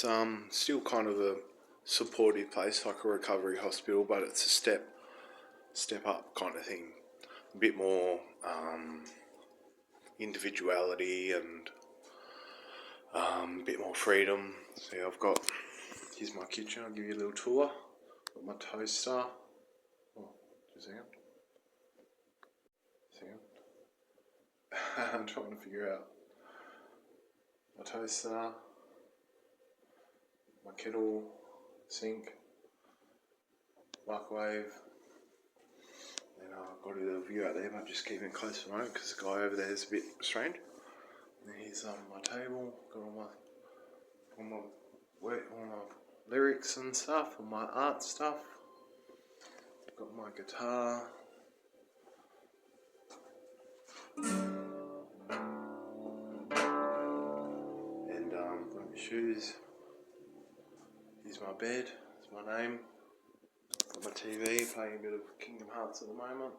it's still kind of a supportive place, like a recovery hospital, but it's a step up kind of thing. A bit more individuality and a bit more freedom. So here's my kitchen. I'll give you a little tour. Got my toaster. Oh, just a second. I'm trying to figure out my toaster, my kettle, sink, microwave. And I've got a little view out there, but I'm just keeping close for a moment because the guy over there is a bit strange. And here's my table, got all my lyrics and stuff, all my art stuff. Got my guitar. And got my shoes. Here's my bed, it's my name. Got my TV, playing a bit of Kingdom Hearts at the moment.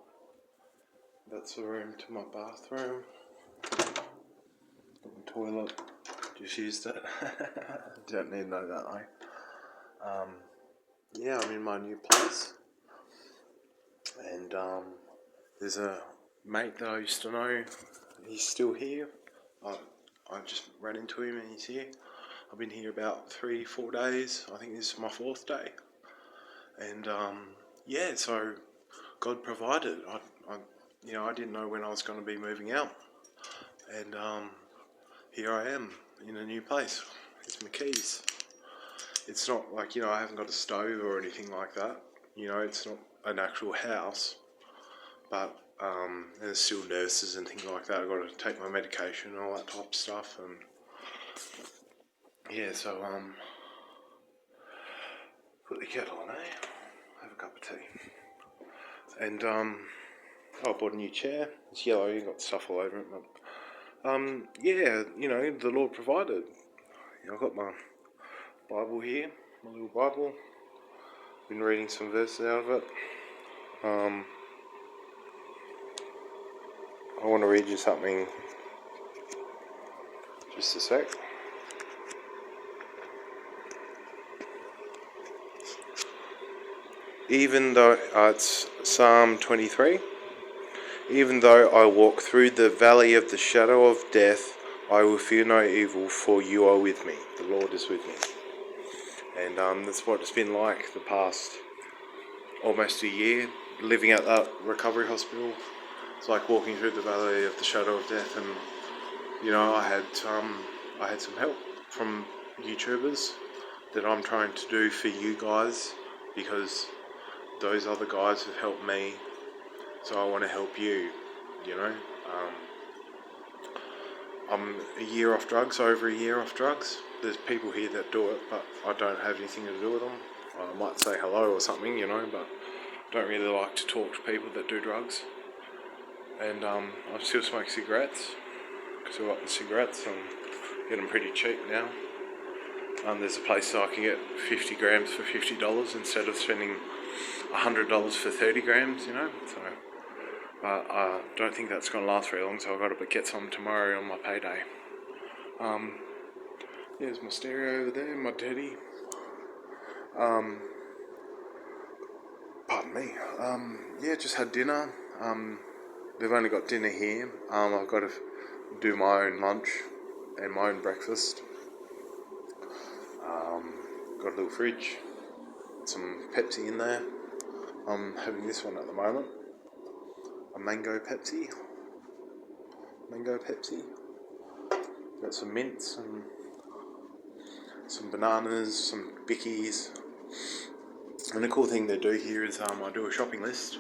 That's the room to my bathroom. Got my toilet, just used it. Don't need to know that though. Yeah, I'm in my new place. And there's a mate that I used to know, he's still here. I just ran into him and he's here. I've been here about 3-4 days. I think this is my 4th day. And yeah, so God provided. I didn't know when I was going to be moving out. And here I am in a new place. Here's my keys. It's not like, I haven't got a stove or anything like that. It's not an actual house. But there's still nurses and things like that. I've got to take my medication and all that type of stuff. And yeah, so put the kettle on, have a cup of tea. And I bought a new chair. It's yellow, you got stuff all over it. But yeah, the Lord provided. I've got my Bible here, my little Bible. Been reading some verses out of it. I want to read you something. Just a sec. Even though it's Psalm 23. Even though I walk through the valley of the shadow of death, I will fear no evil, for you are with me. The Lord is with me. And that's what it's been like the past almost a year, living at that recovery hospital. It's like walking through the valley of the shadow of death, and I had some help from YouTubers that I'm trying to do for you guys, because those other guys have helped me, so I want to help you. I'm a year off drugs, over a year off drugs. There's people here that do it, but I don't have anything to do with them. I might say hello or something, but I don't really like to talk to people that do drugs. And I still smoke cigarettes, because I got the cigarettes and get them pretty cheap now. There's a place that I can get 50 grams for $50 instead of spending $100 for 30 grams, so... But I don't think that's going to last very long, so I've got to get some tomorrow on my payday. There's my stereo over there, my teddy. Pardon me. Yeah, just had dinner. They've only got dinner here. I've got to do my own lunch and my own breakfast. Got a little fridge, some Pepsi in there. I'm having this one at the moment. A mango Pepsi. Got some mints and some bananas, some bickies. And the cool thing they do here is I do a shopping list,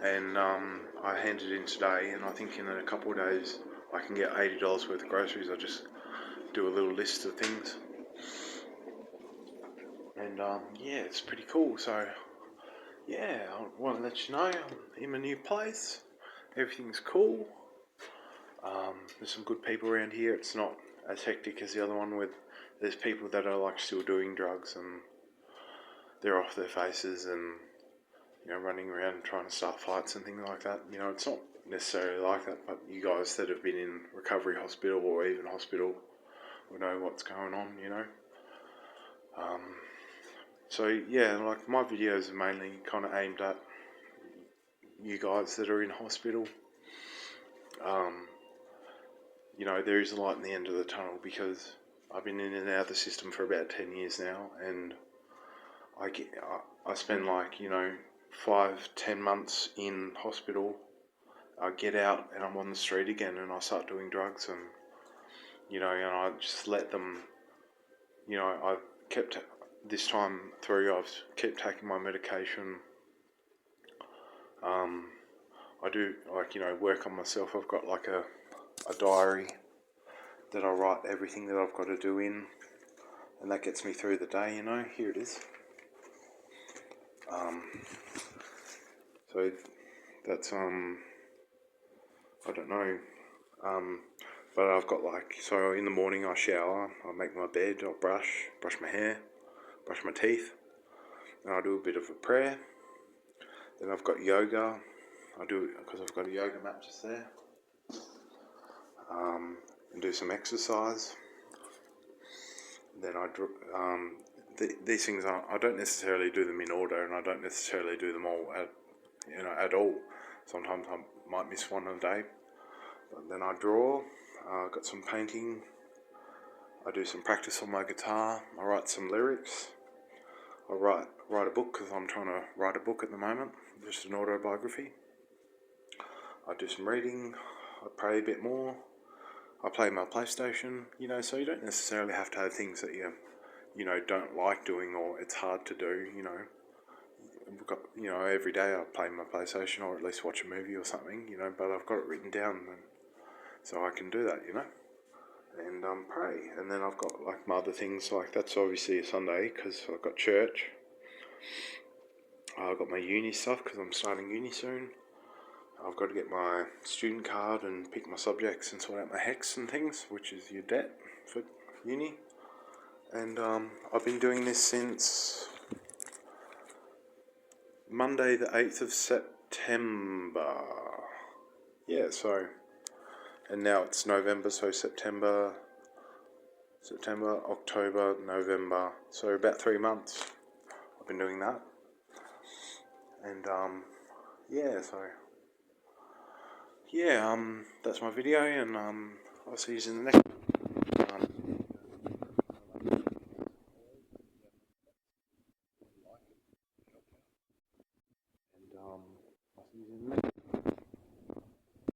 and I hand it in today, and I think in a couple of days I can get $80 worth of groceries. I just do a little list of things. And yeah, it's pretty cool. So yeah, I want to let you know I'm in my new place. Everything's cool. There's some good people around here. It's not as hectic as the other one, with there's people that are like still doing drugs and they're off their faces and running around trying to start fights and things like that. It's not necessarily like that, but you guys that have been in recovery hospital or even hospital will know what's going on. So yeah, like my videos are mainly kind of aimed at you guys that are in hospital. You know, there is a light in the end of the tunnel, because I've been in and out of the system for about 10 years now, and I spend like, 5-10 months in hospital. I get out and I'm on the street again, and I start doing drugs, and and I just let them. I kept this time through. I've kept taking my medication. I do work on myself. I've got like a diary that I write everything that I've got to do in, and that gets me through the day. Here it is. So that's I don't know, but I've got so in the morning I shower, I make my bed, I'll brush my hair, brush my teeth, and I do a bit of a prayer. Then I've got yoga. I do it because I've got a yoga mat just there. And do some exercise. Then these things I don't necessarily do them in order, and I don't necessarily do them all at all. Sometimes I might miss one a day. But then I draw. I've got some painting. I do some practice on my guitar. I write some lyrics. I write a book, because I'm trying to write a book at the moment, just an autobiography. I do some reading. I pray a bit more. I play my PlayStation. So you don't necessarily have to have things that you don't like doing, or it's hard to do. I've got, every day I play my PlayStation, or at least watch a movie or something. But I've got it written down, so I can do that. And pray. And then I've got like my other things, like that's obviously a Sunday because I've got church. I've got my uni stuff because I'm starting uni soon. I've got to get my student card and pick my subjects and sort out my HECS and things, which is your debt for uni. And I've been doing this since Monday the 8th of September. Yeah, and now it's November, so September, October, November, so about 3 months I've been doing that. And that's my video, and I'll see you in the next one. I'll see you in the next